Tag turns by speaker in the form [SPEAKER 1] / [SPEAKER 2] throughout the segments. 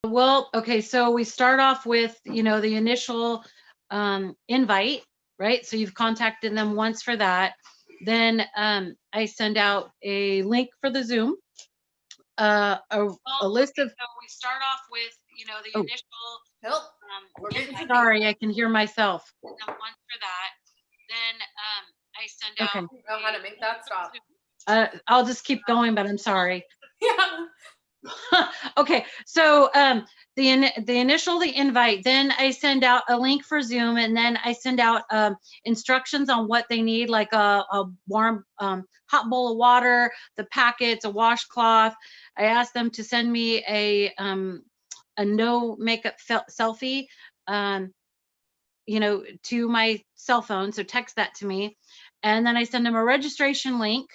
[SPEAKER 1] Well, okay, so we start off with, the initial invite, right? So you've contacted them once for that. Then I send out a link for the Zoom, a list of. So we start off with, the initial.
[SPEAKER 2] Help. We're getting
[SPEAKER 1] Sorry, I can hear myself. Once for that. Then I send out.
[SPEAKER 2] I don't know how to make that stop.
[SPEAKER 1] I'll just keep going, but I'm sorry.
[SPEAKER 2] Yeah.
[SPEAKER 1] Okay, so the invite, then I send out a link for Zoom, and then I send out instructions on what they need, like a warm hot bowl of water, the packets, a washcloth. I asked them to send me a no makeup selfie, to my cell phone, so text that to me, and then I send them a registration link.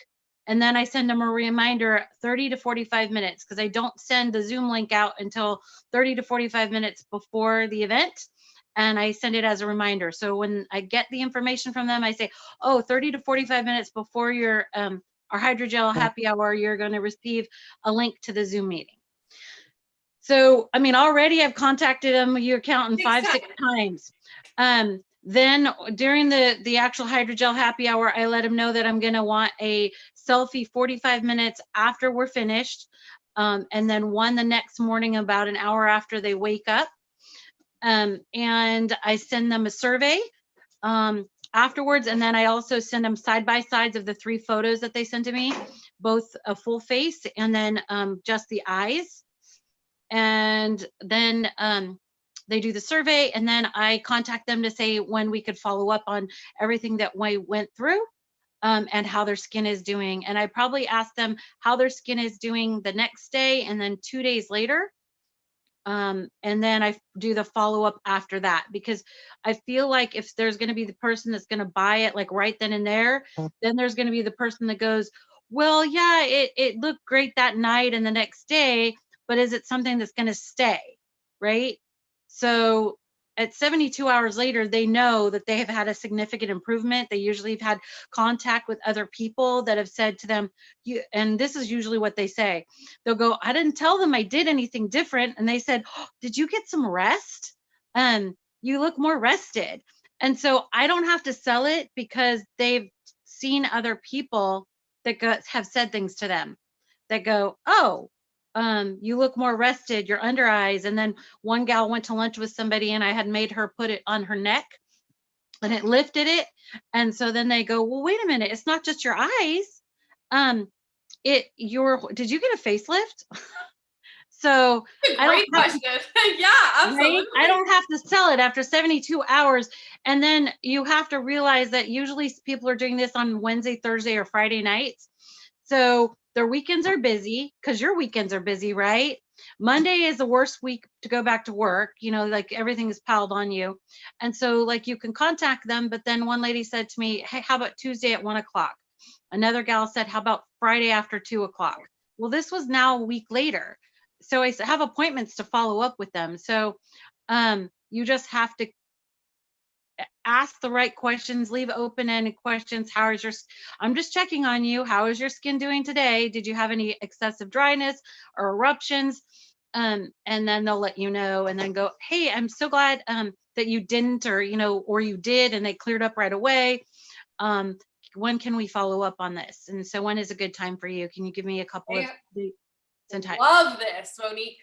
[SPEAKER 1] And then I send them a reminder 30 to 45 minutes, because I don't send the Zoom link out until 30 to 45 minutes before the event. And I send it as a reminder. So when I get the information from them, I say, 30 to 45 minutes before your our hydrogel happy hour, you're going to receive a link to the Zoom meeting. So, I mean, already I've contacted them, you're counting 5-6 times. Then during the actual hydrogel happy hour, I let them know that I'm going to want a selfie 45 minutes after we're finished. And then one the next morning, about an hour after they wake up. And I send them a survey afterwards. And then I also send them side by sides of the 3 photos that they sent to me, both a full face and then just the eyes. And then they do the survey, and then I contact them to say when we could follow up on everything that we went through, and how their skin is doing. And I probably ask them how their skin is doing the next day, and then 2 days later. And then I do the follow up after that, because I feel like if there's going to be the person that's going to buy it like right then and there, then there's going to be the person that goes, well, yeah, it looked great that night and the next day, but is it something that's going to stay, right? So at 72 hours later, they know that they have had a significant improvement. They usually have had contact with other people that have said to them, and this is usually what they say. They'll go, I didn't tell them I did anything different. And they said, did you get some rest? You look more rested. And so I don't have to sell it, because they've seen other people that have said things to them that go, you look more rested, your under eyes. And then one gal went to lunch with somebody, and I had made her put it on her neck, and it lifted it. And so then they go, well, wait a minute, it's not just your eyes. Did you get a facelift? So
[SPEAKER 2] great question. Yeah, absolutely.
[SPEAKER 1] Right? I don't have to sell it after 72 hours. And then you have to realize that usually people are doing this on Wednesday, Thursday, or Friday nights. So their weekends are busy, because your weekends are busy, right? Monday is the worst week to go back to work, like everything is piled on you. And so like you can contact them. But then one lady said to me, hey, how about Tuesday at 1:00? Another gal said, how about Friday after 2:00? Well, this was now a week later. So I have appointments to follow up with them. So you just have to ask the right questions, leave open-ended questions. I'm just checking on you. How is your skin doing today? Did you have any excessive dryness or eruptions? And then they'll let you know, and then go, hey, I'm so glad that you didn't, or you did, and they cleared up right away. When can we follow up on this? And so when is a good time for you? Can you give me a couple of dates and times?
[SPEAKER 2] Love this, Monique.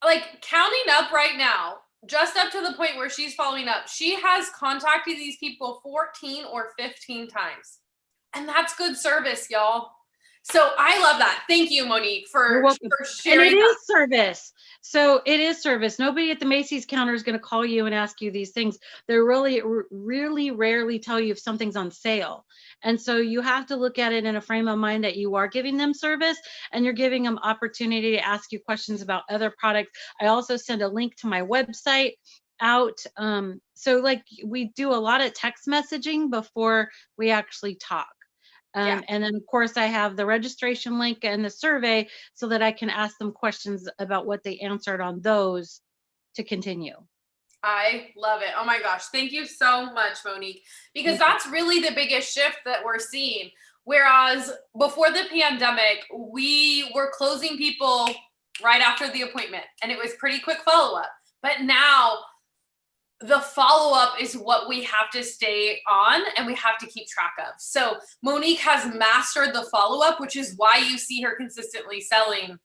[SPEAKER 2] Like, counting up right now, just up to the point where she's following up, she has contacted these people 14 or 15 times. And that's good service, y'all. So I love that. Thank you, Monique, for sharing.
[SPEAKER 1] And it is service. So it is service. Nobody at the Macy's counter is going to call you and ask you these things. They're really rarely tell you if something's on sale. And so you have to look at it in a frame of mind that you are giving them service, and you're giving them opportunity to ask you questions about other products. I also send a link to my website out. So like we do a lot of text messaging before we actually talk. And then of course I have the registration link and the survey, so that I can ask them questions about what they answered on those to continue.
[SPEAKER 2] I love it. Oh my gosh. Thank you so much, Monique, because that's really the biggest shift that we're seeing. Whereas before the pandemic, we were closing people right after the appointment, and it was pretty quick follow-up. But now the follow-up is what we have to stay on and we have to keep track of. So Monique has mastered the follow-up, which is why you see her consistently selling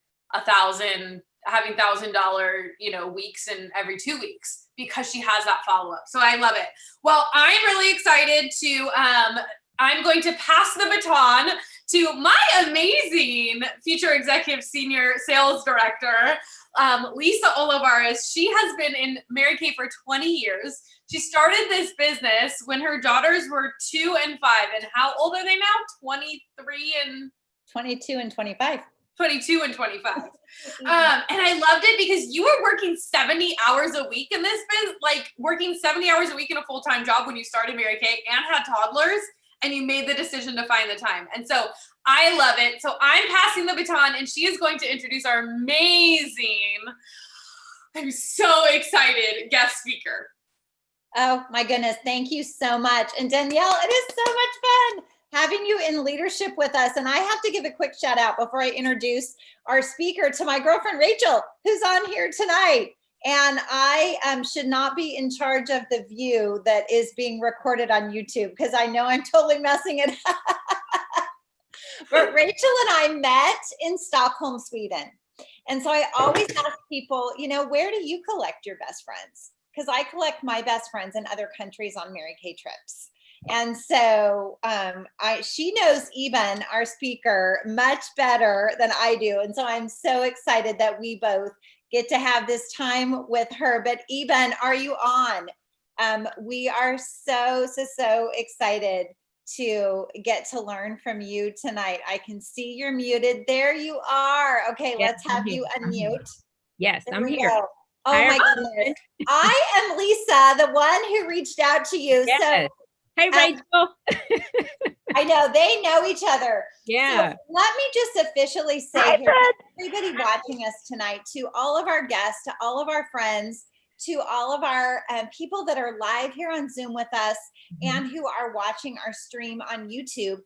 [SPEAKER 2] having $1,000, weeks and every 2 weeks, because she has that follow-up. So I love it. Well, I'm really excited to, I'm going to pass the baton to my amazing future executive senior sales director, Lisa Olivares. She has been in Mary Kay for 20 years. She started this business when her daughters were 2 and 5. And how old are they now? 23 and
[SPEAKER 3] 22 and 25.
[SPEAKER 2] 22 and 25. And I loved it because you were working 70 hours a week in this business, like working 70 hours a week in a full-time job when you started Mary Kay and had toddlers, and you made the decision to find the time. And so I love it. So I'm passing the baton, and she is going to introduce our amazing, I'm so excited, guest speaker.
[SPEAKER 3] Oh my goodness. Thank you so much. And Danielle, it is so much fun having you in leadership with us. And I have to give a quick shout out before I introduce our speaker to my girlfriend, Rachel, who's on here tonight. And I should not be in charge of the view that is being recorded on YouTube, because I know I'm totally messing it up. But Rachel and I met in Stockholm, Sweden. And so I always ask people, where do you collect your best friends? Because I collect my best friends in other countries on Mary Kay trips. And so she knows Eben, our speaker, much better than I do. And so I'm so excited that we both get to have this time with her. But Eben, are you on? We are so excited to get to learn from you tonight. I can see you're muted. There you are. Okay,
[SPEAKER 4] Yes,
[SPEAKER 3] let's have you unmute.
[SPEAKER 4] Yes,
[SPEAKER 3] There
[SPEAKER 4] I'm
[SPEAKER 3] we
[SPEAKER 4] here.
[SPEAKER 3] go. Oh
[SPEAKER 4] Hi,
[SPEAKER 3] my goodness. I am Lisa, the one who reached out to you.
[SPEAKER 4] Yes.
[SPEAKER 3] So
[SPEAKER 4] Hey, Rachel.
[SPEAKER 3] I know they know each other.
[SPEAKER 4] Yeah.
[SPEAKER 3] So let me just officially say
[SPEAKER 4] Hi,
[SPEAKER 3] here to everybody watching us tonight, to all of our guests, to all of our friends, to all of our people that are live here on Zoom with us and who are watching our stream on YouTube,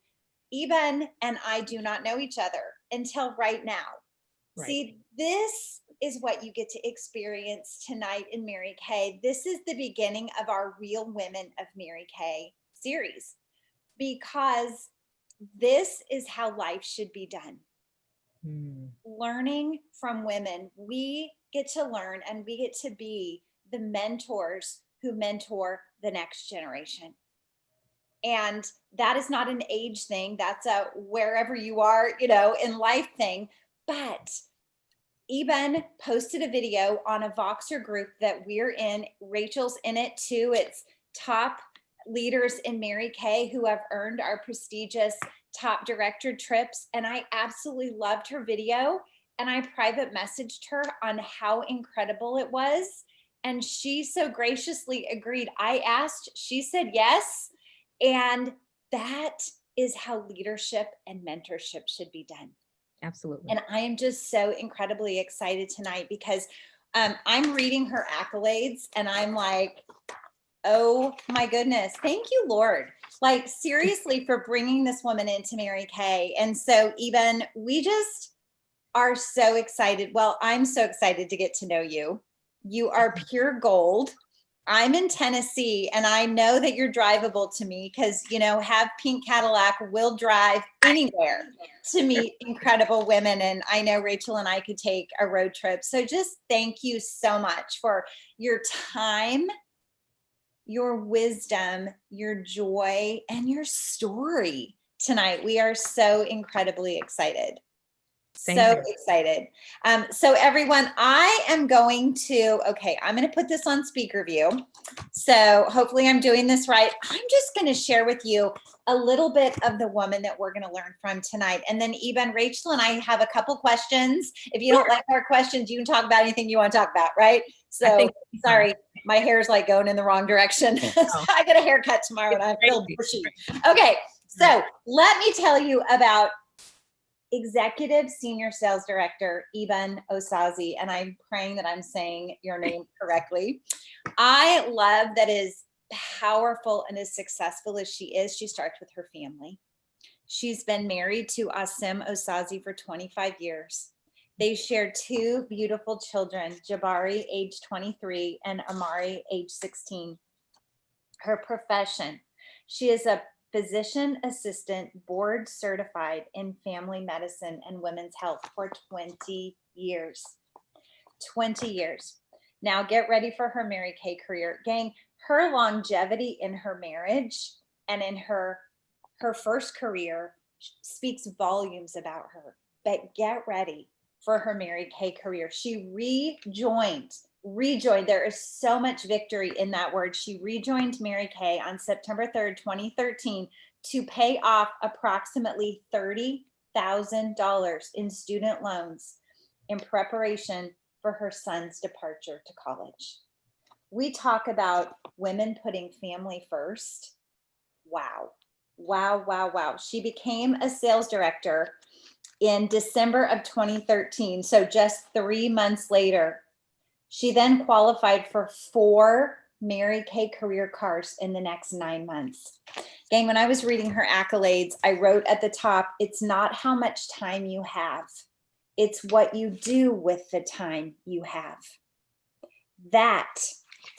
[SPEAKER 3] Eben and I do not know each other until right now. Right. See, this is what you get to experience tonight in Mary Kay. This is the beginning of our Real Women of Mary Kay series, because this is how life should be done. Learning from women. We get to learn and we get to be the mentors who mentor the next generation. And that is not an age thing. That's a wherever you are, in life thing. But Eben posted a video on a Voxer group that we're in. Rachel's in it too. It's top leaders in Mary Kay who have earned our prestigious top director trips. And I absolutely loved her video. And I private messaged her on how incredible it was. And she so graciously agreed. I asked, she said yes. And that is how leadership and mentorship should be done.
[SPEAKER 4] Absolutely.
[SPEAKER 3] And I am just so incredibly excited tonight because I'm reading her accolades and I'm like, oh my goodness, thank you, Lord. Like seriously for bringing this woman into Mary Kay. And so Eben, we just are so excited. Well, I'm so excited to get to know you. You are pure gold. I'm in Tennessee and I know that you're drivable to me because, have Pink Cadillac will drive anywhere to meet incredible women. And I know Rachel and I could take a road trip. So just thank you so much for your time, your wisdom, your joy, and your story tonight. We are so incredibly excited. Excited. So everyone, I am going to put this on speaker view. So hopefully I'm doing this right. I'm just going to share with you a little bit of the woman that we're going to learn from tonight. And then Eben, Rachel, and I have a couple questions. If you don't like our questions, you can talk about anything you want to talk about, right? So sorry, my hair's like going in the wrong direction. I get a haircut tomorrow and I feel bushy. Okay, so let me tell you about Executive Senior Sales Director, Eben Osazi, and I'm praying that I'm saying your name correctly. I love that as powerful and as successful as she is, she starts with her family. She's been married to Asim Osazi for 25 years. They share two beautiful children, Jabari, age 23, and Amari, age 16. Her profession, she is a physician assistant, board certified in family medicine and women's health for 20 years. 20 years. Now get ready for her Mary Kay career. Gang, her longevity in her marriage and in her first career speaks volumes about her. But get ready for her Mary Kay career. She rejoined. There is so much victory in that word. She rejoined Mary Kay on September 3rd, 2013 to pay off approximately $30,000 in student loans in preparation for her son's departure to college. We talk about women putting family first. Wow. Wow, wow, wow. She became a sales director in December of 2013. So just 3 months later, she then qualified for 4 Mary Kay career cars in the next 9 months. Gang, when I was reading her accolades, I wrote at the top, it's not how much time you have, it's what you do with the time you have. That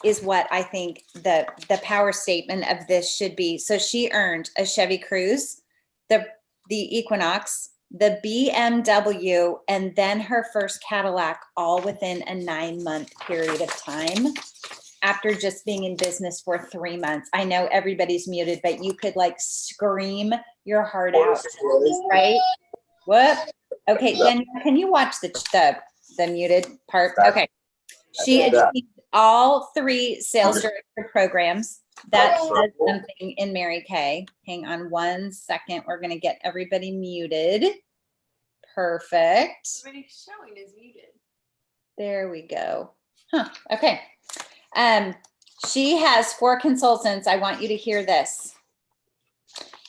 [SPEAKER 3] is what I think the power statement of this should be. So she earned a Chevy Cruze, the Equinox, the BMW, and then her first Cadillac, all within a 9-month period of time after just being in business for 3 months. I know everybody's muted, but you could like scream your heart out, right? What? Okay, then can you watch the muted part? Okay. She achieved all 3 sales director programs. That says something in Mary Kay. Hang on 1 second. We're going to get everybody muted. Perfect.
[SPEAKER 2] Everybody's showing is muted.
[SPEAKER 3] There we go. Huh. Okay. She has 4 consultants. I want you to hear this.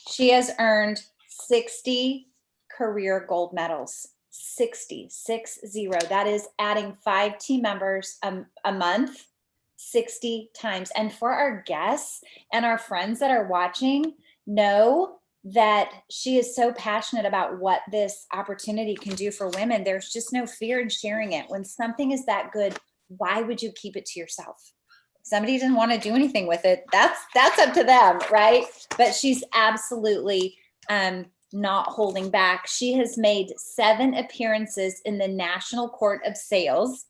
[SPEAKER 3] She has earned 60 career gold medals. 60. That is adding 5 team members a month, 60 times. And for our guests and our friends that are watching, know that she is so passionate about what this opportunity can do for women. There's just no fear in sharing it. When something is that good, why would you keep it to yourself? If somebody doesn't want to do anything with it, that's up to them, right? But she's absolutely not holding back. She has made 7 appearances in the National Court of Sales.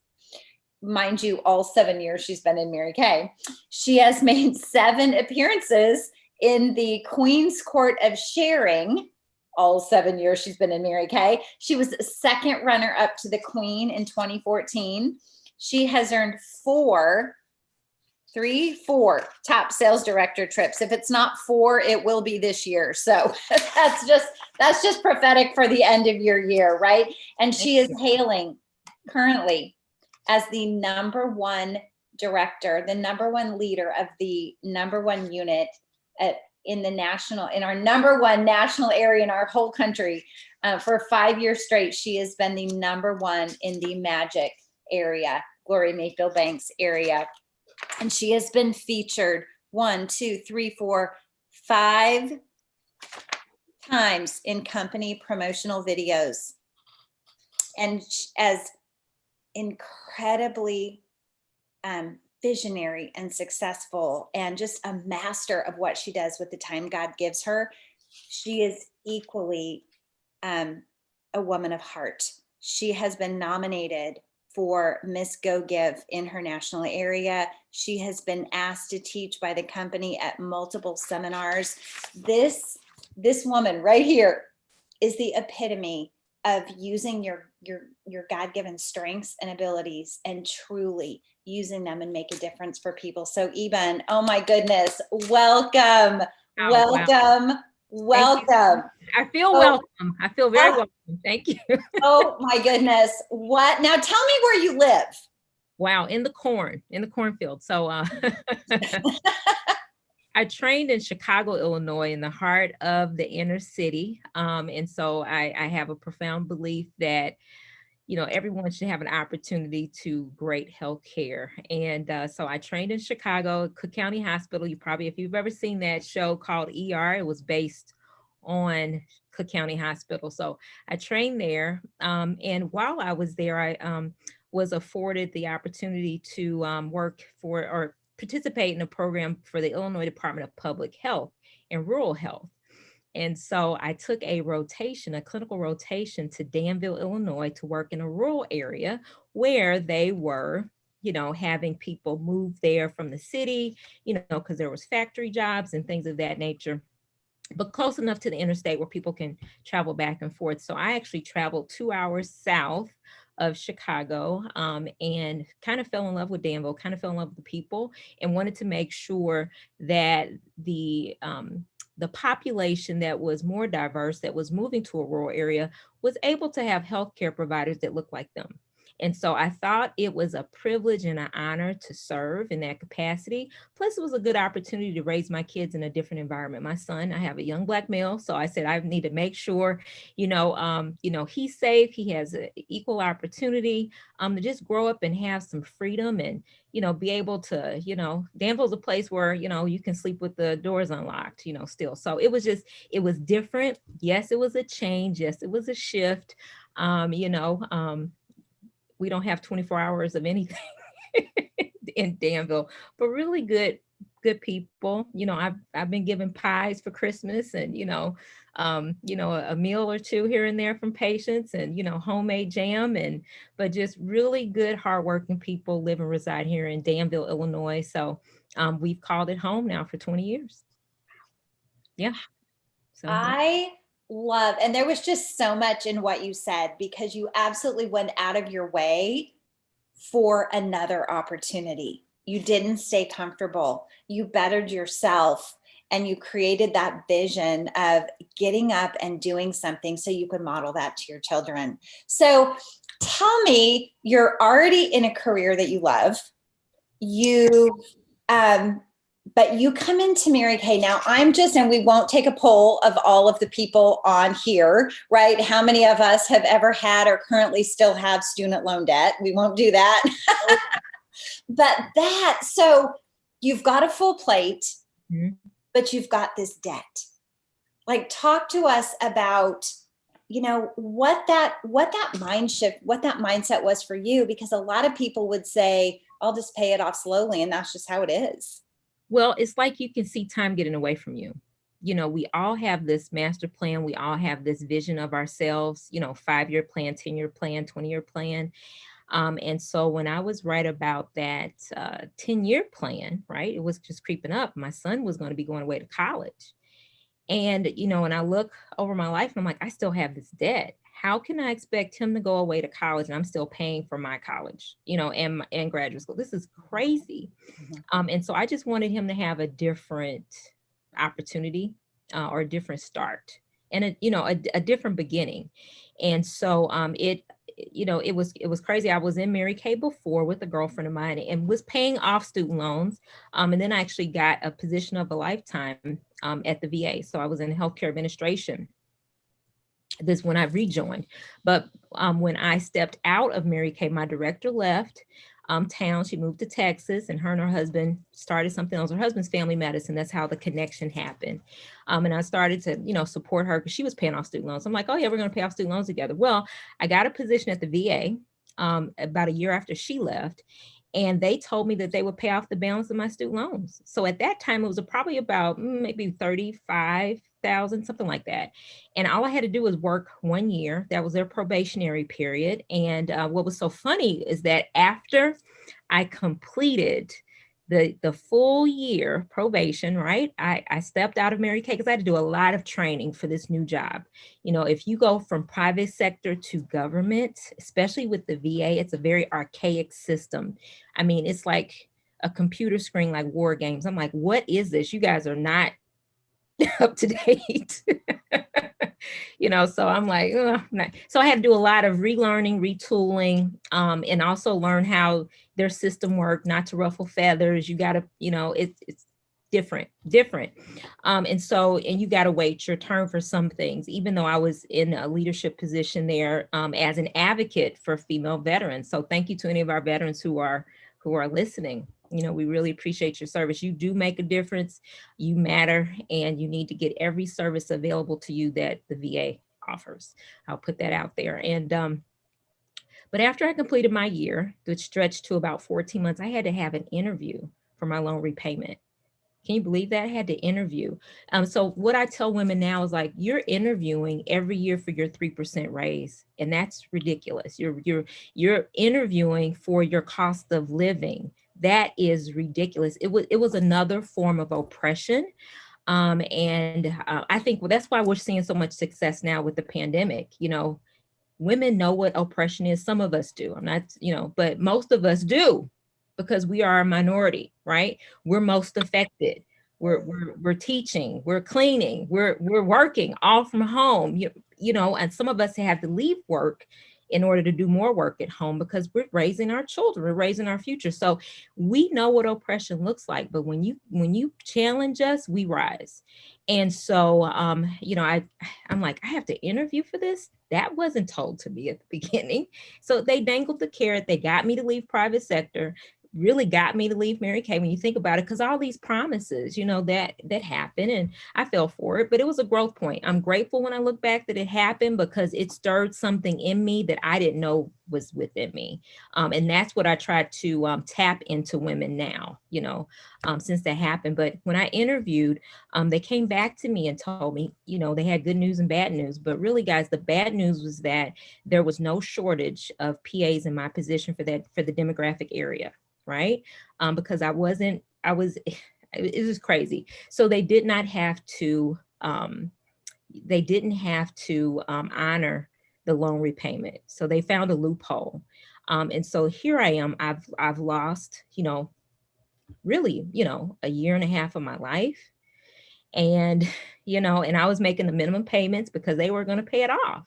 [SPEAKER 3] Mind you, all 7 years she's been in Mary Kay. She has made 7 appearances in the Queen's Court of Sharing, all 7 years she's been in Mary Kay. She was the 2nd runner-up to the Queen in 2014. She has earned 4 top sales director trips. If it's not 4, it will be this year. So that's just prophetic for the end of your year, right? And she is hailing currently as the #1 director, the #1 leader of the #1 unit in our #1 national area in our whole country. For 5 years straight, she has been the #1 in the Magic area, Gloria Mayfield Banks area. And she has been featured 1, 2, 3, 4, 5 times in company promotional videos. And as incredibly visionary and successful and just a master of what she does with the time God gives her, she is equally a woman of heart. She has been nominated for Miss Go Give in her national area. She has been asked to teach by the company at multiple seminars. This woman right here is the epitome of using your God-given strengths and abilities and truly using them and make a difference for people. So Eben, oh my goodness, welcome. Welcome.
[SPEAKER 4] I feel welcome. I feel very welcome. Thank you.
[SPEAKER 3] Oh my goodness. What? Now tell me where you live.
[SPEAKER 4] Wow, in the cornfield. So I trained in Chicago, Illinois, in the heart of the inner city. And so I have a profound belief that, everyone should have an opportunity to great health care. And so I trained in Chicago, Cook County Hospital. If you've ever seen that show called ER, it was based on Cook County Hospital. So I trained there. And while I was there, I was afforded the opportunity to work for or participate in a program for the Illinois Department of Public Health and Rural Health. And so I took a rotation, a clinical rotation to Danville, Illinois, to work in a rural area where they were, having people move there from the city, because there was factory jobs and things of that nature, but close enough to the interstate where people can travel back and forth. So I actually traveled 2 hours south of Chicago, and kind of fell in love with Danville, kind of fell in love with the people, and wanted to make sure that the population that was more diverse, that was moving to a rural area, was able to have healthcare providers that looked like them. And so I thought it was a privilege and an honor to serve in that capacity. Plus, it was a good opportunity to raise my kids in a different environment. My son, I have a young Black male, so I said I need to make sure, he's safe. He has an equal opportunity to just grow up and have some freedom and, be able to, Danville's a place where, you can sleep with the doors unlocked, still. So it was different. Yes, it was a change. Yes, it was a shift. We don't have 24 hours of anything in Danville, but really good people. I've been given pies for Christmas and, a meal or two here and there from patients and, homemade jam but just really good, hardworking people live and reside here in Danville, Illinois. So we've called it home now for 20 years. Yeah. So
[SPEAKER 3] I love, and there was just so much in what you said, because you absolutely went out of your way for another opportunity. You didn't stay comfortable. You bettered yourself and you created that vision of getting up and doing something so you could model that to your children. So tell me, you're already in a career that you love. But you come into Mary Kay. Now and we won't take a poll of all of the people on here, right? How many of us have ever had or currently still have student loan debt? We won't do that. So you've got a full plate, mm-hmm. but you've got this debt. Like, talk to us about, what that mind shift, what that mindset was for you, because a lot of people would say, I'll just pay it off slowly. And that's just how it is.
[SPEAKER 4] Well, it's like you can see time getting away from you. We all have this master plan. We all have this vision of ourselves, 5-year plan, 10-year plan, 20-year plan. And so when I was right about that 10-year plan, right, it was just creeping up. My son was going to be going away to college. And, and I look over my life and I'm like, I still have this debt. How can I expect him to go away to college and I'm still paying for my college, and graduate school? This is crazy. Mm-hmm. And so I just wanted him to have a different opportunity or a different start and a different beginning. And so it was crazy. I was in Mary Kay before with a girlfriend of mine and was paying off student loans. And then I actually got a position of a lifetime at the VA. So I was in healthcare administration. This when I rejoined. But when I stepped out of Mary Kay, my director left town. She moved to Texas, and her husband started something else. Her husband's family medicine. That's how the connection happened. And I started to, support her because she was paying off student loans. I'm like, oh yeah, we're going to pay off student loans together. Well, I got a position at the VA about a year after she left. And they told me that they would pay off the balance of my student loans. So at that time, it was probably about maybe $35,000, something like that. And all I had to do was work 1 year. That was their probationary period. And what was so funny is that after I completed the full year probation, right? I stepped out of Mary Kay because I had to do a lot of training for this new job. If you go from private sector to government, especially with the VA, it's a very archaic system. I mean, it's like a computer screen, like war games. I'm like, what is this? You guys are not up to date. So I'm like, so I had to do a lot of relearning, retooling, and also learn how their system worked, not to ruffle feathers. You got to, it's different. And you got to wait your turn for some things, even though I was in a leadership position there as an advocate for female veterans. So thank you to any of our veterans who are who are listening, we really appreciate your service. You do make a difference. You matter, and you need to get every service available to you that the VA offers. I'll put that out there. And but after I completed my year, which stretched to about 14 months, I had to have an interview for my loan repayment. Can you believe that? I had to interview. So what I tell women now is like, you're interviewing every year for your 3% raise. And that's ridiculous. You're interviewing for your cost of living. That is ridiculous. It was another form of oppression. And I think that's why we're seeing so much success now with the pandemic. Women know what oppression is. Some of us do. I'm not, but most of us do, because we are a minority, right? We're most affected. We're teaching, we're cleaning, we're working all from home, and some of us have to leave work in order to do more work at home because we're raising our children, we're raising our future. So we know what oppression looks like, but when you challenge us, we rise. And so, I'm like, I have to interview for this. That wasn't told to me at the beginning. So they dangled the carrot. They got me to leave private sector, really got me to leave Mary Kay when you think about it, because all these promises, that happened, and I fell for it, but it was a growth point. I'm grateful when I look back that it happened, because it stirred something in me that I didn't know was within me. And that's what I try to tap into women now, since that happened. But when I interviewed, they came back to me and told me, they had good news and bad news. But really, guys, the bad news was that there was no shortage of PAs in my position for the demographic area, right? Because it was crazy. So they did not have to, they didn't have to honor the loan repayment. So they found a loophole. And so here I am, I've lost, really, a year and a half of my life. And, and I was making the minimum payments because they were going to pay it off.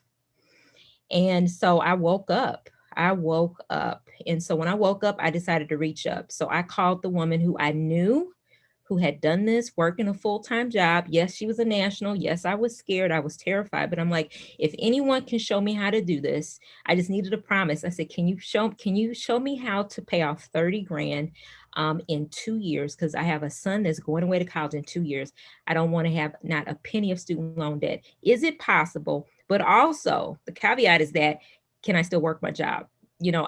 [SPEAKER 4] And so I woke up. And so when I woke up, I decided to reach up. So I called the woman who I knew, who had done this, working a full-time job. Yes, she was a national. Yes, I was scared. I was terrified. But I'm like, if anyone can show me how to do this, I just needed a promise. I said, can you show me how to pay off 30 grand in 2 years? Because I have a son that's going away to college in 2 years. I don't want to have not a penny of student loan debt. Is it possible? But also the caveat is that, can I still work my job?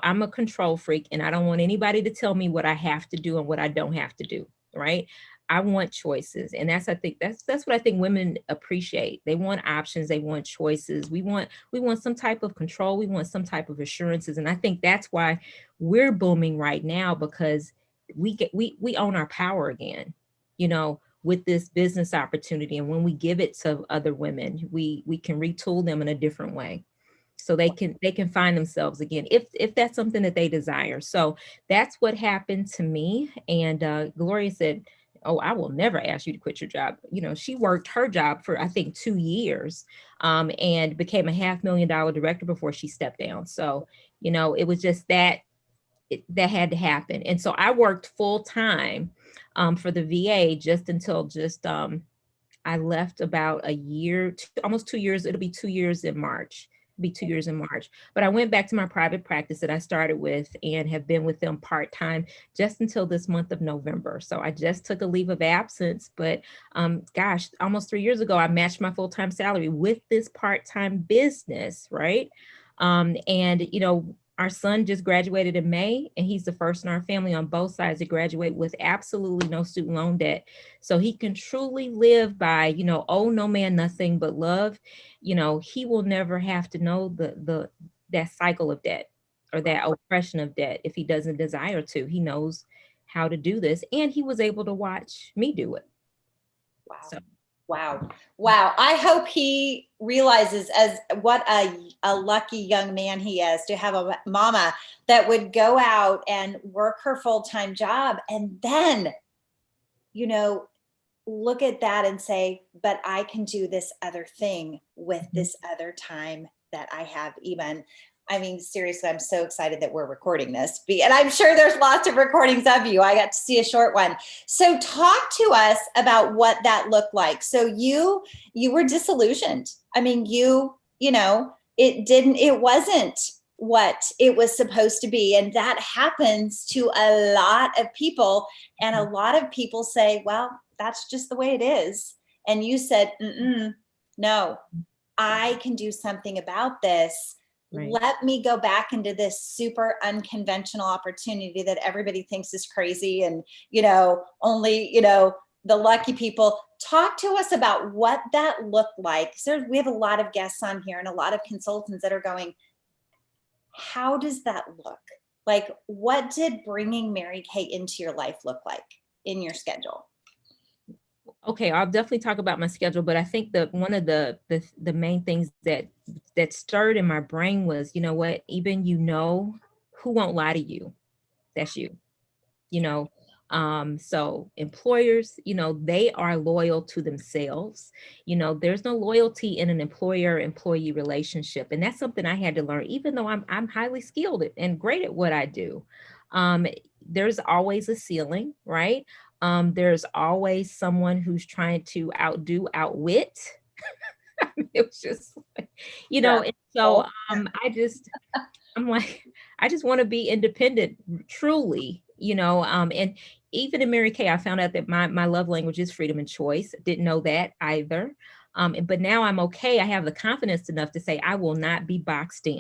[SPEAKER 4] I'm a control freak, and I don't want anybody to tell me what I have to do and what I don't have to do. Right. I want choices. And that's what I think women appreciate. They want options. They want choices. We want some type of control. We want some type of assurances. And I think that's why we're booming right now, because we own our power again, with this business opportunity. And when we give it to other women, we can retool them in a different way. So they can find themselves again, if that's something that they desire. So that's what happened to me. And Gloria said, oh, I will never ask you to quit your job. She worked her job for, I think, 2 years and became a $500,000 director before she stepped down. So, it was just that had to happen. And so I worked full time for the VA until I left about a year, almost 2 years. It'll be 2 years in March. Be 2 years in March. But I went back to my private practice that I started with and have been with them part-time just until this month of November. So I just took a leave of absence, but gosh, almost 3 years ago, I matched my full-time salary with this part-time business, right? And our son just graduated in May, and he's the first in our family on both sides to graduate with absolutely no student loan debt. So he can truly live by, oh, no man, nothing but love. He will never have to know that cycle of debt or that oppression of debt if he doesn't desire to. He knows how to do this, and he was able to watch me do it.
[SPEAKER 3] Wow.
[SPEAKER 4] So.
[SPEAKER 3] Wow. I hope he realizes what a lucky young man he is to have a mama that would go out and work her full-time job and then, look at that and say, but I can do this other thing with this other time that I have even. I mean, seriously, I'm so excited that we're recording this. And I'm sure there's lots of recordings of you. I got to see a short one. So talk to us about what that looked like. So you were disillusioned. I mean, it wasn't what it was supposed to be. And that happens to a lot of people. And a lot of people say, well, that's just the way it is. And you said, no, I can do something about this.
[SPEAKER 4] Right.
[SPEAKER 3] Let me go back into this super unconventional opportunity that everybody thinks is crazy. And, only, the lucky people. Talk to us about what that looked like. So we have a lot of guests on here and a lot of consultants that are going, how does that look? Like, what did bringing Mary Kay into your life look like in your schedule?
[SPEAKER 4] Okay, I'll definitely talk about my schedule, but I think that one of the main things that stirred in my brain was, you know what, even who won't lie to you? That's you. So employers, they are loyal to themselves. There's no loyalty in an employer-employee relationship, and that's something I had to learn. Even though I'm highly skilled and great at what I do, there's always a ceiling, right? There's always someone who's trying to outwit. It was just, and so I'm like, I just want to be independent, truly, and even in Mary Kay, I found out that my love language is freedom and choice. Didn't know that either. But now I'm okay. I have the confidence enough to say I will not be boxed in.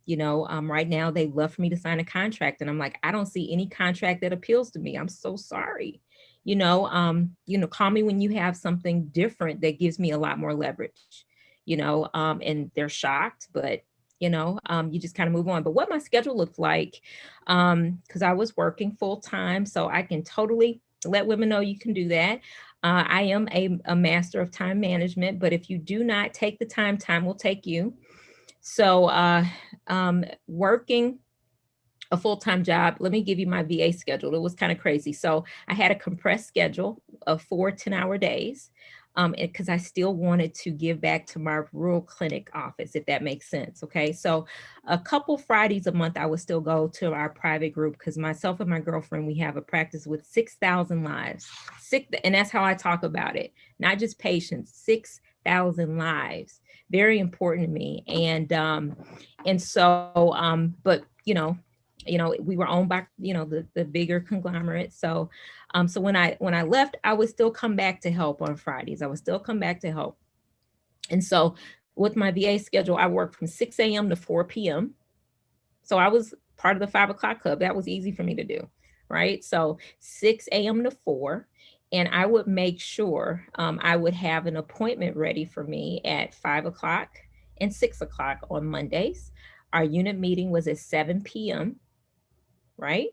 [SPEAKER 4] Right now they love for me to sign a contract, and I'm like, I don't see any contract that appeals to me. I'm so sorry. Call me when you have something different that gives me a lot more leverage. And they're shocked, but you just kind of move on. But what my schedule looked like, because I was working full time, so I can totally let women know you can do that. I am a master of time management, but if you do not take the time will take you. So working a full-time job, let me give you my VA schedule. It was kind of crazy. So I had a compressed schedule of 4 10-hour days, because I still wanted to give back to my rural clinic office, if that makes sense. Okay. So a couple Fridays a month, I would still go to our private group, because myself and my girlfriend, we have a practice with 6,000 lives. And that's how I talk about it. Not just patients, 6,000 lives. Very important to me. But we were owned by, the bigger conglomerate. So when I left, I would still come back to help on Fridays. I would still come back to help. And so with my VA schedule, I worked from 6 a.m. to 4 p.m. So I was part of the 5 o'clock club. That was easy for me to do. Right. So 6 a.m. to 4. And I would make sure I would have an appointment ready for me at 5 o'clock and 6 o'clock on Mondays. Our unit meeting was at 7 p.m. Right?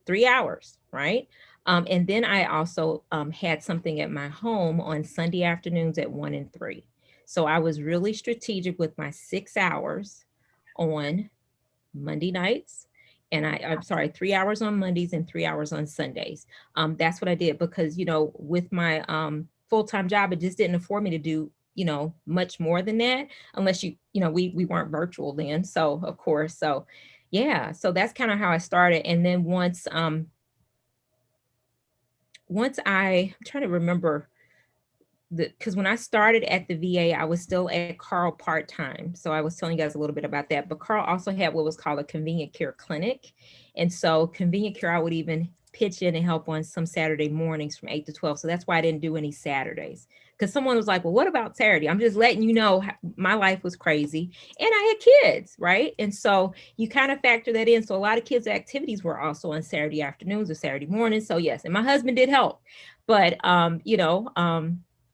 [SPEAKER 4] 3 hours, right? And then I also had something at my home on Sunday afternoons at 1 and 3. So I was really strategic with my 6 hours on Monday nights. And I'm sorry, 3 hours on Mondays and 3 hours on Sundays. That's what I did, because, with my full-time job, it just didn't afford me to do, much more than that, unless we weren't virtual then. So of course, so yeah, so that's kind of how I started. And then once I'm trying to remember, because when I started at the VA, I was still at Carl part-time. So I was telling you guys a little bit about that, but Carl also had what was called a convenient care clinic. And so convenient care, I would even pitch in and help on some Saturday mornings from 8 to 12. So that's why I didn't do any Saturdays, because someone was like, well, what about Saturday? I'm just letting you know my life was crazy and I had kids, right? And so you kind of factor that in. So a lot of kids' activities were also on Saturday afternoons or Saturday mornings. So yes, and my husband did help, but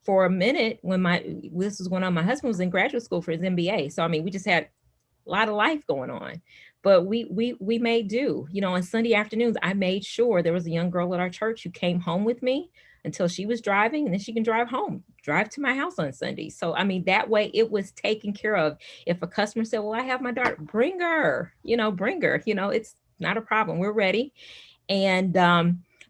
[SPEAKER 4] for a minute when this was going on, my husband was in graduate school for his MBA. So, I mean, we just had a lot of life going on, but we made do. On Sunday afternoons, I made sure there was a young girl at our church who came home with me until she was driving, and then she can drive to my house on Sunday. So, I mean, that way it was taken care of. If a customer said, well, I have my daughter, bring her, it's not a problem. We're ready. And,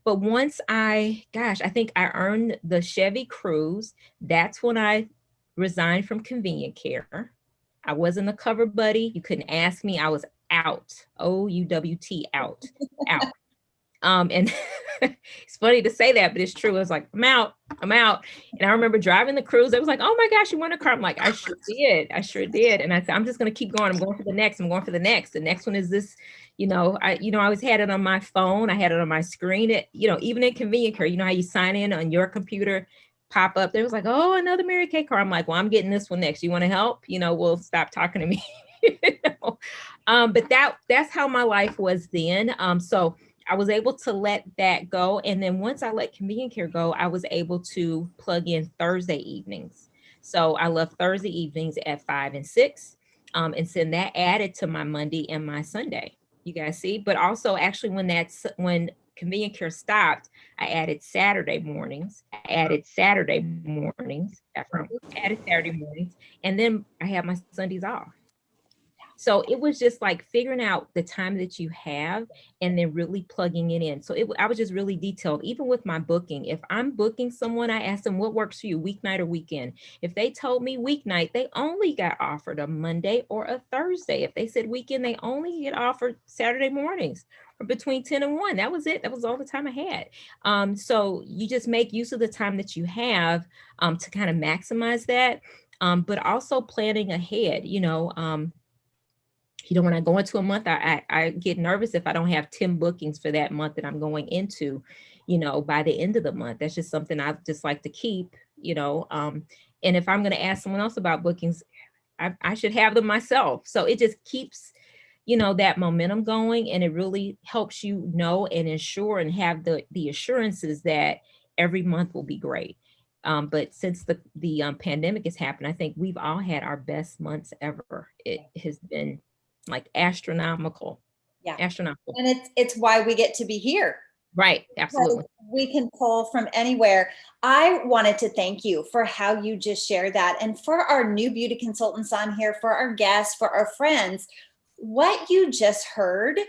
[SPEAKER 4] but once I think I earned the Chevy Cruze. That's when I resigned from convenient care. I wasn't a cover buddy. You couldn't ask me. I was out. OUWT, out. And it's funny to say that, but it's true. It was like, I'm out. And I remember driving the cruise. It was like, oh my gosh, you want a car? I'm like, I sure did. I sure did. And I said, I'm just going to keep going. I'm going for the next. I'm going for the next. The next one is this, I always had it on my phone. I had it on my screen. Even in convenient care, how you sign in on your computer, pop up. There was like, oh, another Mary Kay car. I'm like, well, I'm getting this one next. You want to help? We'll stop talking to me. But that's how my life was then. So I was able to let that go. And then once I let convenient care go, I was able to plug in Thursday evenings. So I love Thursday evenings at 5 and 6. And send that added to my Monday and my Sunday. You guys see? But also actually when convenient care stopped, I added Saturday mornings. Added Saturday mornings. And then I had my Sundays off. So it was just like figuring out the time that you have and then really plugging it in. So I was just really detailed, even with my booking. If I'm booking someone, I ask them, what works for you, weeknight or weekend? If they told me weeknight, they only got offered a Monday or a Thursday. If they said weekend, they only get offered Saturday mornings or between 10 and 1. That was it. That was all the time I had. So you just make use of the time that you have to kind of maximize that, but also planning ahead, when I go into a month, I get nervous if I don't have 10 bookings for that month that I'm going into, by the end of the month. That's just something I just like to keep, and if I'm going to ask someone else about bookings, I should have them myself. So it just keeps, that momentum going, and it really helps you know and ensure and have the assurances that every month will be great. But since the pandemic has happened, I think we've all had our best months ever. It has been like astronomical.
[SPEAKER 3] Yeah.
[SPEAKER 4] Astronomical.
[SPEAKER 3] And it's why we get to be here.
[SPEAKER 4] Right. Absolutely.
[SPEAKER 3] We can pull from anywhere. I wanted to thank you for how you just shared that. And for our new beauty consultants on here, for our guests, for our friends, what you just heard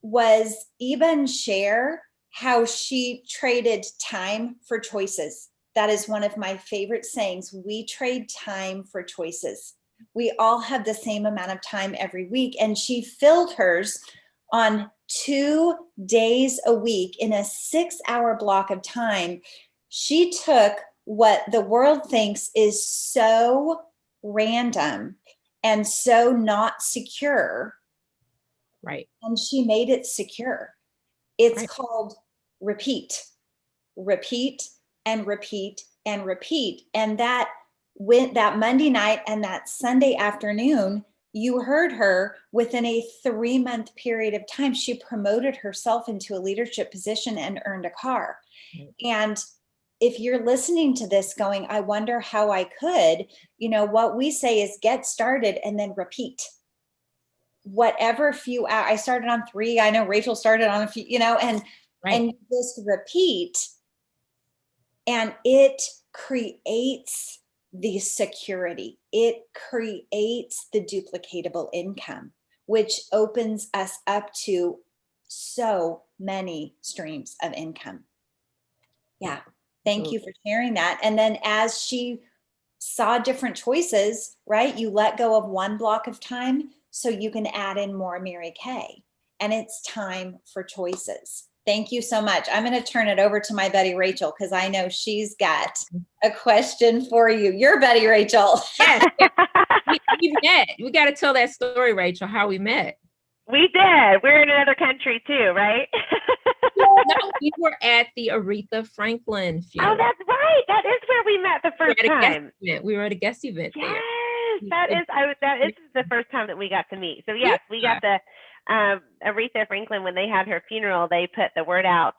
[SPEAKER 3] was Eben share how she traded time for choices. That is one of my favorite sayings. We trade time for choices. We all have the same amount of time every week. And she filled hers on 2 days a week in a 6-hour block of time. She took what the world thinks is so random and so not secure.
[SPEAKER 4] Right.
[SPEAKER 3] And she made it secure. It's
[SPEAKER 4] right.
[SPEAKER 3] called repeat, repeat, and repeat, and repeat. And that Monday night and that Sunday afternoon, you heard her within a 3-month period of time, she promoted herself into a leadership position and earned a car. Mm-hmm. And if you're listening to this going, I wonder how I could, what we say is get started and then repeat. Whatever few hours, I started on 3. I know Rachel started on a few, and just repeat. And it creates the security. It creates the duplicatable income, which opens us up to so many streams of income. Yeah. Thank you for sharing that. And then as she saw different choices, right? You let go of one block of time so you can add in more Mary Kay. And it's time for choices. Thank you so much. I'm going to turn it over to my buddy Rachel because I know she's got a question for you. Your buddy Rachel.
[SPEAKER 4] Yes. we met. We got to tell that story, Rachel, how we met.
[SPEAKER 5] We did. We're in another country too, right?
[SPEAKER 4] No, we were at the Aretha Franklin funeral.
[SPEAKER 5] Oh, that's right. That is where we met the first time.
[SPEAKER 4] We were at a guest event there.
[SPEAKER 5] Yes, that is the first time that we got to meet. So yes, we got the Aretha Franklin, when they had her funeral, they put the word out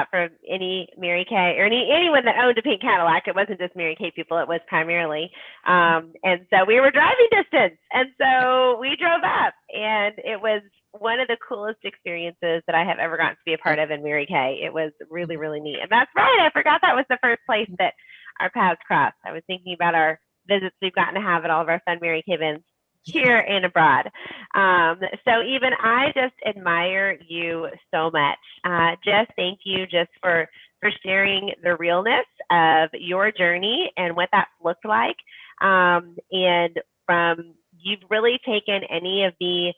[SPEAKER 5] for any Mary Kay or anyone that owned a pink Cadillac. It wasn't just Mary Kay people, it was primarily. And so we were driving distance. And so we drove up, and it was one of the coolest experiences that I have ever gotten to be a part of in Mary Kay. It was really, really neat. And that's right, I forgot that was the first place that our paths crossed. I was thinking about our visits we've gotten to have at all of our fun Mary Kay events here and abroad. So even I just admire you so much. Just thank you just for sharing the realness of your journey and what that's looked like. And from, you've really taken any of the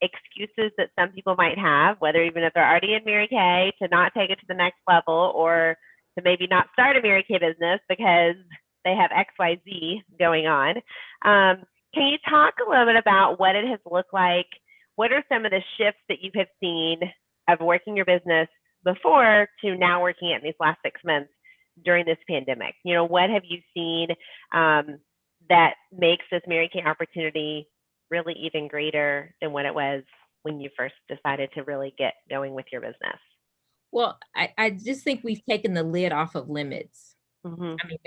[SPEAKER 5] excuses that some people might have, whether even if they're already in Mary Kay, to not take it to the next level, or to maybe not start a Mary Kay business because they have XYZ going on. Can you talk a little bit about what it has looked like? What are some of the shifts that you have seen of working your business before to now working it in these last 6 months during this pandemic? You know, what have you seen that makes this Mary Kay opportunity really even greater than what it was when you first decided to really get going with your business?
[SPEAKER 4] Well, I just think we've taken the lid off of limits.
[SPEAKER 5] Mm-hmm.
[SPEAKER 4] I mean,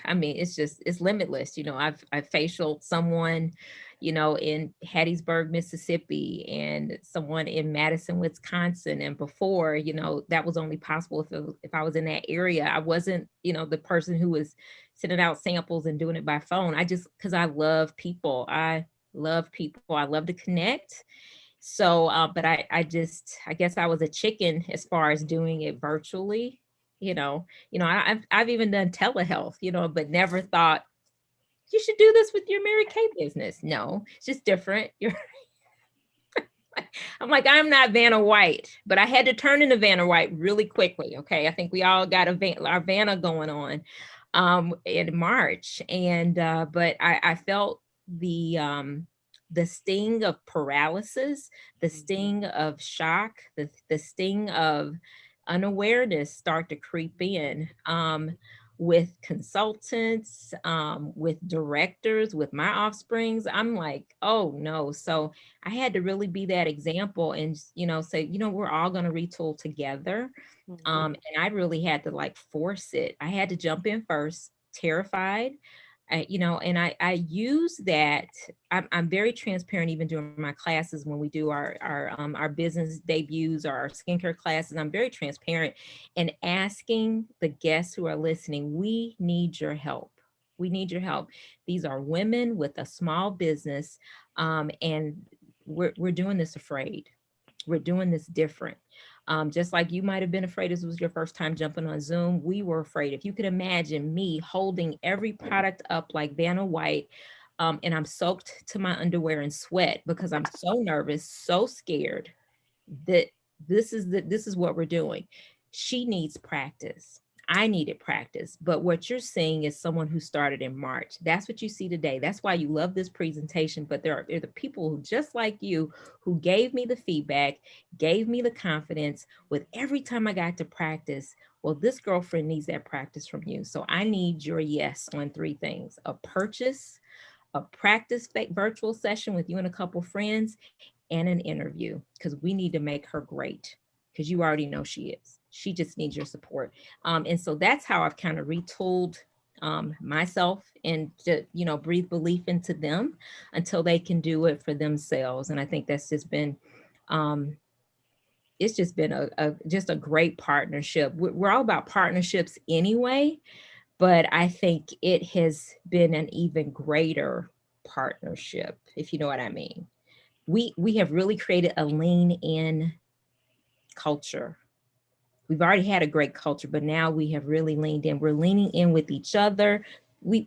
[SPEAKER 4] I mean, it's limitless. You know, I've facialed someone, you know, in Hattiesburg, Mississippi, and someone in Madison, Wisconsin. And before, you know, that was only possible if I was in that area. I wasn't, you know, the person who was sending out samples and doing it by phone. Because I love people. I love people. I love to connect. So, but I guess I was a chicken as far as doing it virtually. I've even done telehealth, you know, but never thought you should do this with your Mary Kay business. No, it's just different. I'm like, I'm not Vanna White, but I had to turn into Vanna White really quickly. Okay, I think we all got our Vanna going on in March, and but I felt the sting of paralysis, the sting of shock, the sting of unawareness start to creep in with consultants, with directors, with my offsprings. I'm like, oh no. So I had to really be that example and, you know, say, you know, we're all going to retool together. And I really had to like force it. I had to jump in first, terrified. And I use that. I'm very transparent even during my classes when we do our business debuts or our skincare classes. I'm very transparent in asking the guests who are listening, we need your help. We need your help. These are women with a small business, and we're doing this afraid. We're doing this different. Just like you might have been afraid this was your first time jumping on Zoom, we were afraid. If you could imagine me holding every product up like Vanna White, and I'm soaked to my underwear in sweat because I'm so nervous, so scared that this is what we're doing. She needs practice. I needed practice. But what you're seeing is someone who started in March. That's what you see today. That's why you love this presentation. But there are the people who just like you who gave me the feedback, gave me the confidence with every time I got to practice. Well, this girlfriend needs that practice from you. So I need your yes on 3 things: a purchase, a practice virtual session with you and a couple friends, and an interview, because we need to make her great, because you already know she is. She just needs your support. And so that's how I've kind of retooled myself and to, you know, breathe belief into them until they can do it for themselves. And I think that's just been, it's just been a great partnership. We're all about partnerships anyway, but I think it has been an even greater partnership, if you know what I mean. We have really created a lean in culture. We've already had a great culture, but now we have really leaned in. We're leaning in with each other. I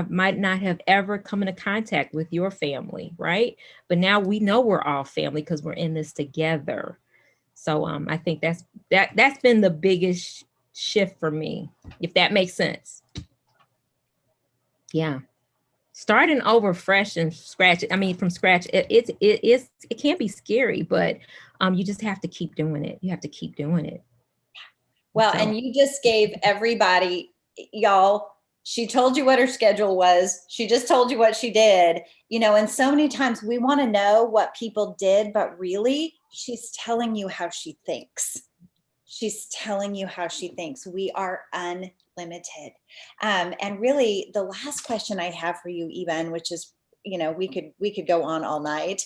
[SPEAKER 4] might not have ever come into contact with your family, right? But now we know we're all family because we're in this together. So I think that's been the biggest shift for me, if that makes sense. Yeah. Starting over fresh and scratch. I mean, from scratch, it can be scary, but you just have to keep doing it. You have to keep doing it.
[SPEAKER 3] Well,
[SPEAKER 4] So.
[SPEAKER 3] and you just gave everybody, y'all, she told you what her schedule was. She just told you what she did, you know, and so many times we want to know what people did, but really she's telling you how she thinks. She's telling you how she thinks. We are unlimited. And really the last question I have for you, Eben, which is, you know, we could go on all night,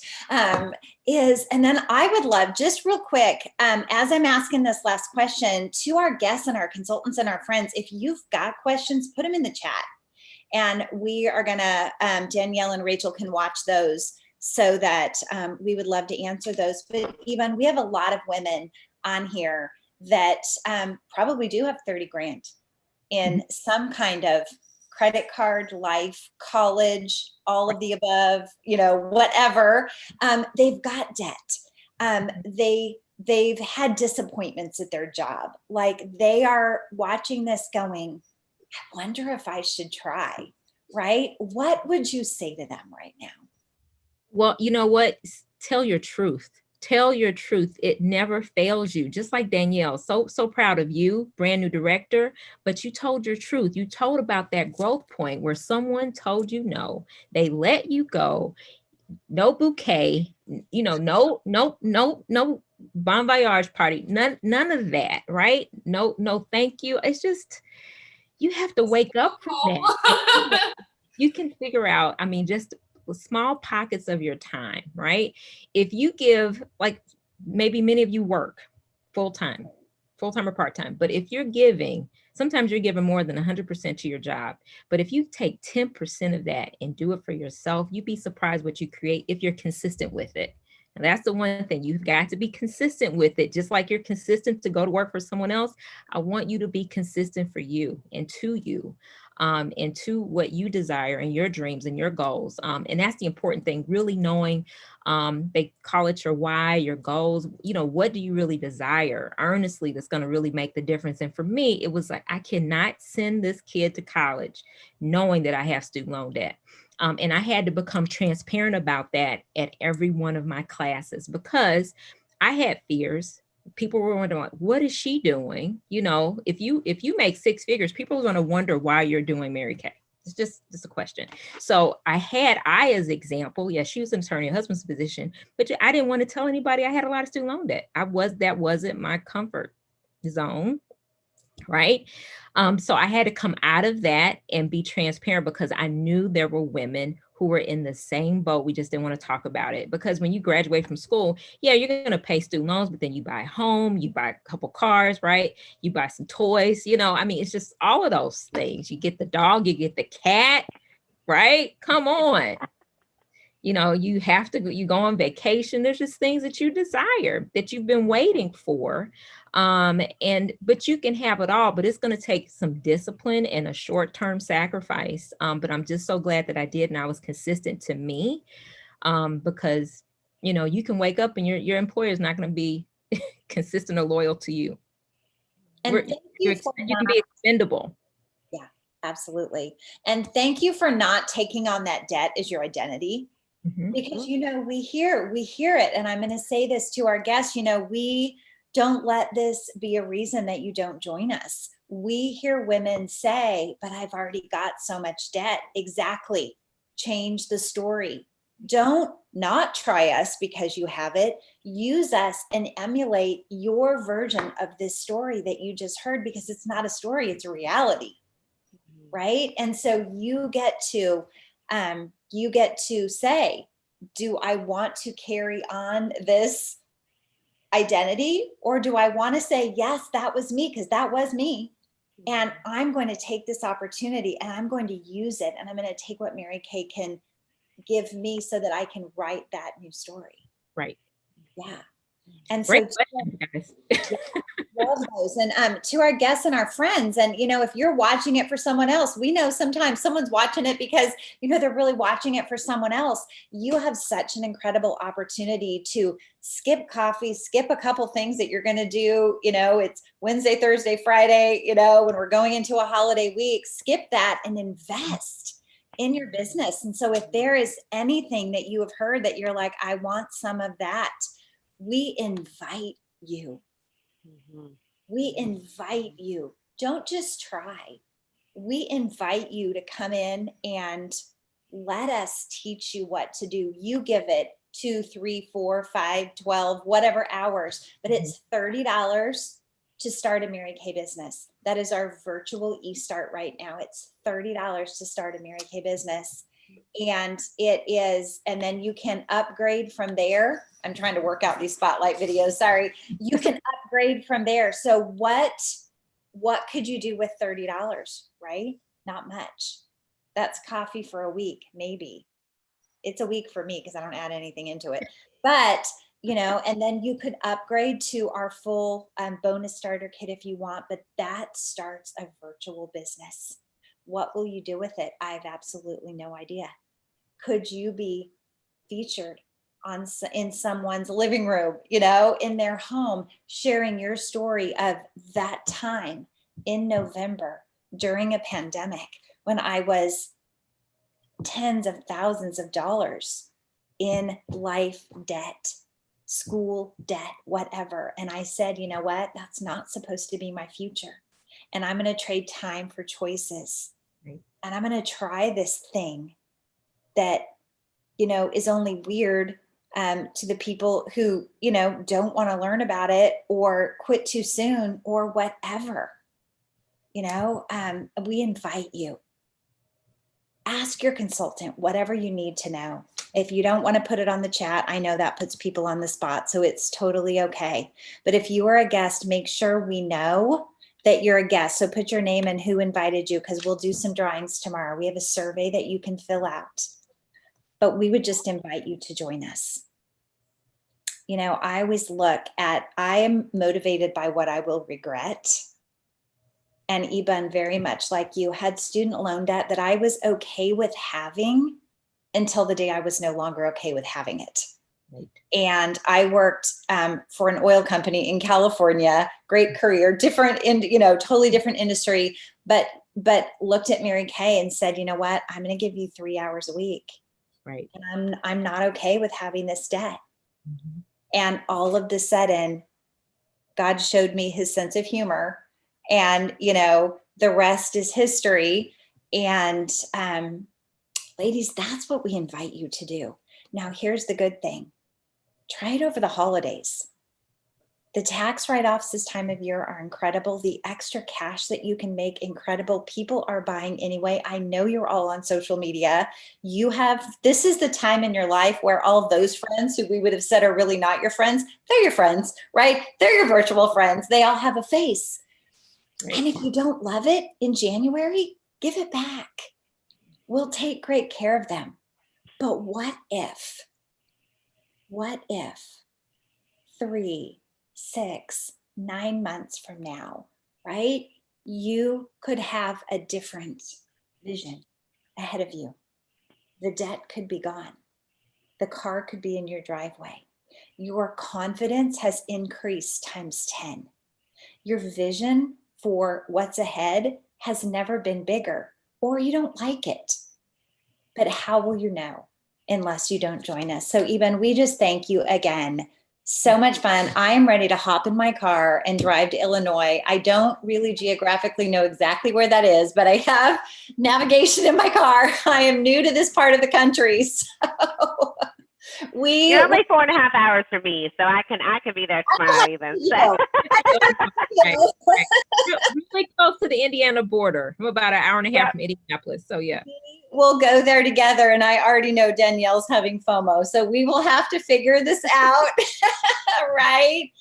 [SPEAKER 3] is, and then I would love, just real quick, as I'm asking this last question to our guests and our consultants and our friends, if you've got questions, put them in the chat. And we are gonna, Danielle and Rachel can watch those so that we would love to answer those. But Eben, we have a lot of women on here that probably do have 30 grand in some kind of credit card, life, college, all of the above, whatever. They've got debt. They've had disappointments at their job. Like they are watching this going, I wonder if I should try, right? What would you say to them right now?
[SPEAKER 4] Well, you know what? Tell your truth. Tell your truth. It never fails you. Just like Danielle, so proud of you, brand new director, but you told your truth. You told about that growth point where someone told you no, they let you go, no bouquet, no bon voyage party, none of that, right? No, thank you. It's just, you have to wake up from that. You can figure out, I mean, just small pockets of your time, right? If you give, like maybe many of you work full-time or part-time, but if you're giving, sometimes you're giving more than 100% to your job. But if you take 10% of that and do it for yourself, you'd be surprised what you create if you're consistent with it. And that's the one thing, you've got to be consistent with it. Just like you're consistent to go to work for someone else, I want you to be consistent for you and to you. And to what you desire and your dreams and your goals. And that's the important thing, really knowing, they call it your why, your goals, what do you really desire earnestly that's going to really make the difference. And for me, it was like, I cannot send this kid to college knowing that I have student loan debt. And I had to become transparent about that at every one of my classes because I had fears. People were wondering, what is she doing? If you make six figures, people are going to wonder why you're doing Mary Kay. It's just a question. So I had Aya's example. Yeah, she was an attorney, husband's position, but I didn't want to tell anybody I had a lot of student loan debt. That wasn't my comfort zone. Right. So I had to come out of that and be transparent because I knew there were women who were in the same boat. We just didn't want to talk about it because when you graduate from school, yeah, you're going to pay student loans, but then you buy a home, you buy a couple cars, right? You buy some toys, I mean, it's just all of those things. You get the dog, you get the cat, right? Come on. You go on vacation. There's just things that you desire that you've been waiting for. But you can have it all, but it's going to take some discipline and a short-term sacrifice. But I'm just so glad that I did. And I was consistent to me, because, you can wake up and your employer is not going to be consistent or loyal to you.
[SPEAKER 3] And you
[SPEAKER 4] can be expendable.
[SPEAKER 3] Yeah, absolutely. And thank you for not taking on that debt as your identity. Because, we hear it. And I'm going to say this to our guests, we don't let this be a reason that you don't join us. We hear women say, but I've already got so much debt. Exactly. Change the story. Don't not try us because you have it. Use us and emulate your version of this story that you just heard, because it's not a story, it's a reality. Right. And so you get to say, do I want to carry on this identity, or do I want to say, yes, that was me, because that was me. And I'm going to take this opportunity and I'm going to use it. And I'm going to take what Mary Kay can give me so that I can write that new story.
[SPEAKER 4] Right.
[SPEAKER 3] Yeah. And
[SPEAKER 4] great
[SPEAKER 3] so
[SPEAKER 4] question, guys.
[SPEAKER 3] love those. And to our guests and our friends, and if you're watching it for someone else, we know sometimes someone's watching it because they're really watching it for someone else. You have such an incredible opportunity to skip coffee, skip a couple things that you're going to do. It's Wednesday, Thursday, Friday, when we're going into a holiday week, skip that and invest in your business. And so if there is anything that you have heard that you're like, I want some of that, we invite you. We invite you. Don't just try. We invite you to come in and let us teach you what to do. You give it 2, 3, 4, 5, 12, whatever hours, but it's $30 to start a Mary Kay business. That is our virtual e-start right now. It's $30 to start a Mary Kay business. And and then you can upgrade from there. I'm trying to work out these spotlight videos. Sorry. You can upgrade from there. So what could you do with $30, right? Not much. That's coffee for a week, maybe. It's a week for me because I don't add anything into it. But, and then you could upgrade to our full bonus starter kit if you want, but that starts a virtual business. What will you do with it? I have absolutely no idea. Could you be featured in someone's living room, in their home, sharing your story of that time in November during a pandemic when I was tens of thousands of dollars in life debt, school debt, whatever. And I said, you know what? That's not supposed to be my future. And I'm going to trade time for choices.
[SPEAKER 4] Right.
[SPEAKER 3] And I'm going to try this thing that, is only weird to the people who, don't want to learn about it or quit too soon or whatever. We invite you. Ask your consultant whatever you need to know. If you don't want to put it on the chat, I know that puts people on the spot, so it's totally okay. But if you are a guest, make sure we know that you're a guest. So put your name and who invited you, because we'll do some drawings tomorrow. We have a survey that you can fill out. But we would just invite you to join us. I always I am motivated by what I will regret. And Eben, very much like you, had student loan debt that I was okay with having until the day I was no longer okay with having it. Right. And I worked for an oil company in California, great career, different, totally different industry, but looked at Mary Kay and said, you know what, I'm going to give you 3 hours a week.
[SPEAKER 4] Right.
[SPEAKER 3] And I'm not okay with having this debt.
[SPEAKER 4] Mm-hmm.
[SPEAKER 3] And all of the sudden, God showed me his sense of humor, and, the rest is history. And ladies, that's what we invite you to do. Now, here's the good thing. Try it over the holidays. The tax write-offs this time of year are incredible. The extra cash that you can make, incredible. People are buying anyway. I know you're all on social media. This is the time in your life where all those friends who we would have said are really not your friends, they're your friends, right? They're your virtual friends. They all have a face. Right. And if you don't love it in January, give it back. We'll take great care of them. But what if 3, 6, 9 months from now, right? You could have a different vision ahead of you. The debt could be gone. The car could be in your driveway. Your confidence has increased times 10. Your vision for what's ahead has never been bigger, or you don't like it. But how will you know unless you don't join us? So Eben, we just thank you again. So much fun. I am ready to hop in my car and drive to Illinois. I don't really geographically know exactly where that is, but I have navigation in my car. I am new to this part of the country. So
[SPEAKER 5] you're only 4.5 hours from me, so I can be there tomorrow even. So.
[SPEAKER 4] Really close to the Indiana border. I'm about an hour and a half from Indianapolis. So yeah.
[SPEAKER 3] We'll go there together, and I already know Danielle's having FOMO, so we will have to figure this out, right?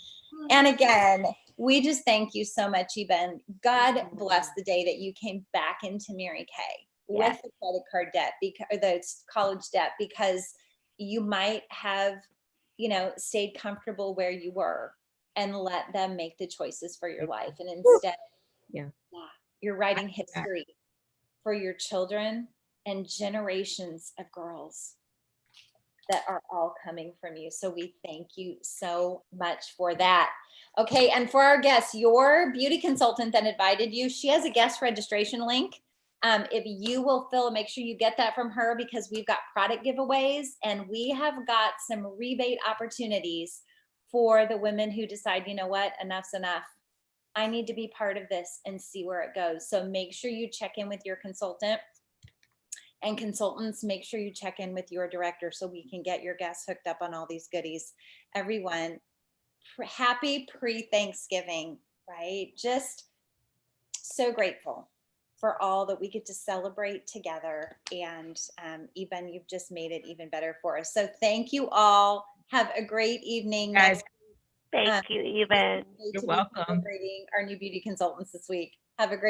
[SPEAKER 3] And again, we just thank you so much, Eben. God bless the day that you came back into Mary Kay with the credit card debt, or the college debt, because you might have, stayed comfortable where you were and let them make the choices for your life. And instead, you're writing history for your children and generations of girls that are all coming from you. So we thank you so much for that. Okay, and for our guests, your beauty consultant that invited you, she has a guest registration link. If you will make sure you get that from her, because we've got product giveaways and we have got some rebate opportunities for the women who decide, you know what, enough's enough. I need to be part of this and see where it goes. So make sure you check in with your consultant, and consultants, make sure you check in with your director so we can get your guests hooked up on all these goodies. Everyone, happy pre-Thanksgiving, right? Just so grateful for all that we get to celebrate together. And Eben, you've just made it even better for us. So thank you all. Have a great evening.
[SPEAKER 4] Guys,
[SPEAKER 5] thank you, Eben.
[SPEAKER 4] You're welcome.
[SPEAKER 3] Our new beauty consultants this week. Have a great